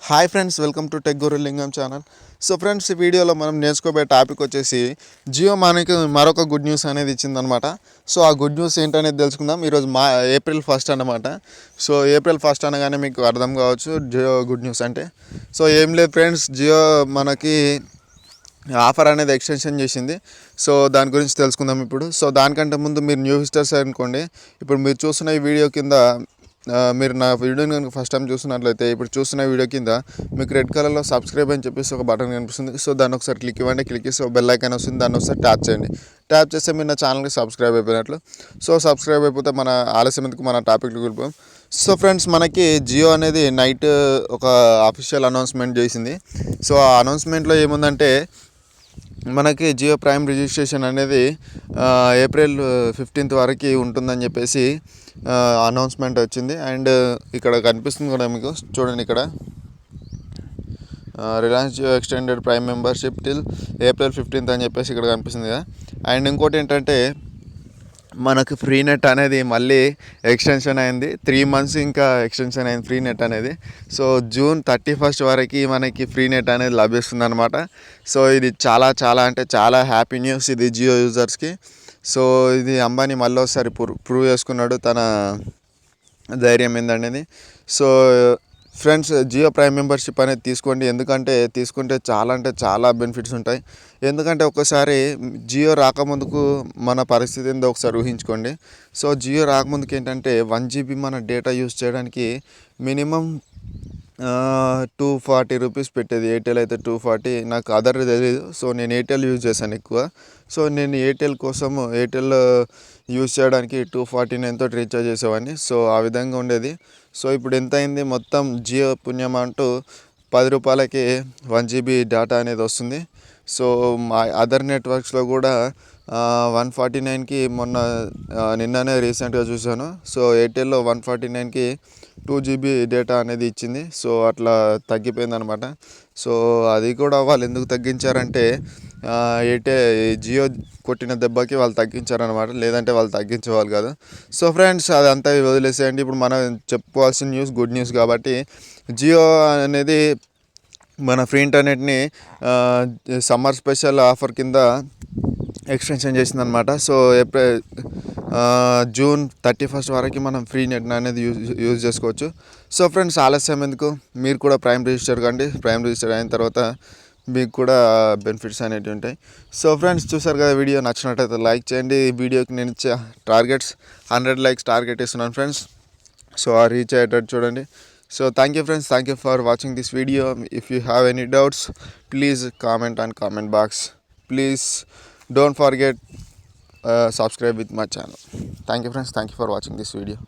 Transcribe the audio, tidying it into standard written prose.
Hi friends, welcome to tech Guru Lingam channel. So friends, ఈ వీడియోలో మనం నేర్చుకోబోయే టాపిక్ వచ్చేసి జియో మనకి మరొక గుడ్ న్యూస్ అనేది ఇచ్చిందనమాట. సో ఆ గుడ్ న్యూస్ ఏంటనేది తెలుసుకుందాం. ఈరోజు ఏప్రిల్ 1 అనమాట. సో ఏప్రిల్ 1 అనగానే మీకు అర్థం కావచ్చు జియో గుడ్ న్యూస్ అంటే. సో ఏం లేదు ఫ్రెండ్స్, జియో మనకి ఆఫర్ అనేది ఎక్స్టెన్షన్ చేసింది. సో దాని గురించి తెలుసుకుందాం ఇప్పుడు. సో దానికంటే ముందు మీరు న్యూ విజిటర్స్ అనుకోండి, ఇప్పుడు మీరు చూస్తున్న ఈ వీడియో కింద మీరు నా వీడియోని కనుక ఫస్ట్ టైం చూస్తున్నట్లయితే ఇప్పుడు చూస్తున్న వీడియో కింద మీకు రెడ్ కలర్లో సబ్స్క్రైబ్ అని చెప్పేసి ఒక బటన్ కనిపిస్తుంది. సో దాన్ని ఒకసారి క్లిక్ ఇవ్వండి. క్లిక్ చేసి బెల్ ఐకాన్ వస్తుంది, దాన్ని ఒకసారి ట్యాప్ చేయండి. ట్యాప్ చేస్తే మీరు నా ఛానల్కి సబ్స్క్రైబ్ అయిపోయినట్లు. సో సబ్స్క్రైబ్ అయిపోతే మన ఆలస్యం ఎందుకు మన టాపిక్కి వెళ్ళిపోయాం. సో ఫ్రెండ్స్, మనకి జియో అనేది నైట్ ఒక అఫీషియల్ అనౌన్స్మెంట్ చేసింది. సో ఆ అనౌన్స్మెంట్లో ఏముందంటే మనకి జియో ప్రైమ్ రిజిస్ట్రేషన్ అనేది ఏప్రిల్ 15 వరకు ఉంటుందని చెప్పేసి అనౌన్స్మెంట్ వచ్చింది. అండ్ ఇక్కడ కనిపిస్తుంది కూడా మీకు, చూడండి ఇక్కడ Reliance Jio extended prime membership till April 15 అని చెప్పేసి ఇక్కడ కనిపిస్తుంది కదా. అండ్ ఇంకోటి ఏంటంటే మనకు ఫ్రీ నెట్ అనేది మళ్ళీ ఎక్స్టెన్షన్ అయింది. 3 months ఇంకా ఎక్స్టెన్షన్ అయింది ఫ్రీ నెట్ అనేది. సో జూన్ 31 వరకు మనకి ఫ్రీ నెట్ అనేది లభిస్తుంది అనమాట. సో ఇది చాలా చాలా అంటే చాలా హ్యాపీ న్యూస్ ఇది జియో యూజర్స్కి. సో ఇది అంబానీ మళ్ళీ ఒకసారి ప్రూవ్ చేసుకున్నాడు తన ధైర్యం ఏందనేది. So friends, Jio prime membership అనేది తీసుకోండి. ఎందుకంటే తీసుకుంటే చాలా అంటే చాలా బెనిఫిట్స్ ఉంటాయి. ఎందుకంటే ఒకసారి జియో రాకముందుకు మన పరిస్థితి ఏందో ఒకసారి ఊహించుకోండి. సో జియో రాకముందుకు ఏంటంటే 1 GB మన డేటా యూజ్ చేయడానికి మినిమం 240 రూపీస్ పెట్టేది. ఎయిర్టెల్ అయితే 240, నాకు అదర్ తెలియదు. సో నేను ఎయిర్టెల్ యూజ్ చేశాను ఎక్కువ. సో నేను ఎయిర్టెల్ యూజ్ చేయడానికి 249 తోటి రీఛార్జ్ చేసేవాడిని. సో ఆ విధంగా ఉండేది. సో ఇప్పుడు ఎంత అయింది, మొత్తం జియో పుణ్యం అంటూ 10 రూపాయలకి 1 GB డేటా అనేది వస్తుంది. సో మా అదర్ నెట్వర్క్స్లో కూడా 149కి నిన్ననే రీసెంట్గా చూశాను. సో ఎయిర్టెల్లో 149కి 2 GB డేటా అనేది ఇచ్చింది. సో అట్లా తగ్గిపోయింది అనమాట. సో అది కూడా వాళ్ళు ఎందుకు తగ్గించారంటే జియో కొట్టిన దెబ్బకి వాళ్ళు తగ్గించారనమాట, లేదంటే వాళ్ళు తగ్గించేవాళ్ళు కాదు. సో ఫ్రెండ్స్, అదంతా వదిలేసేయండి. ఇప్పుడు మనం చెప్పుకోవాల్సిన న్యూస్ గుడ్ న్యూస్ కాబట్టి, జియో అనేది మన ఫ్రీ ఇంటర్నెట్ని సమ్మర్ స్పెషల్ ఆఫర్ కింద ఎక్స్టెన్షన్ చేసిందనమాట. సో జూన్ 31 వరకు మనం ఫ్రీ నెట్ అనేది యూజ్ చేసుకోవచ్చు. సో ఫ్రెండ్స్, ఆలస్యం ఎందుకు, మీరు కూడా ప్రైమ్ రిజిస్టర్ కండి. ప్రైమ్ రిజిస్టర్ అయిన తర్వాత మీకు కూడా బెనిఫిట్స్ అనేవి ఉంటాయి. సో ఫ్రెండ్స్, చూసారు కదా, వీడియో నచ్చినట్టయితే లైక్ చేయండి. ఈ వీడియోకి నేను ఇచ్చే టార్గెట్స్ 100 likes టార్గెట్ ఇస్తున్నాను ఫ్రెండ్స్. సో ఆ రీచ్ అయ్యేటట్టు చూడండి. So thank you friends, thank you for watching this video. If you have any doubts, please comment on comment box. Please don't forget subscribe with my channel. Thank you friends, thank you for watching this video.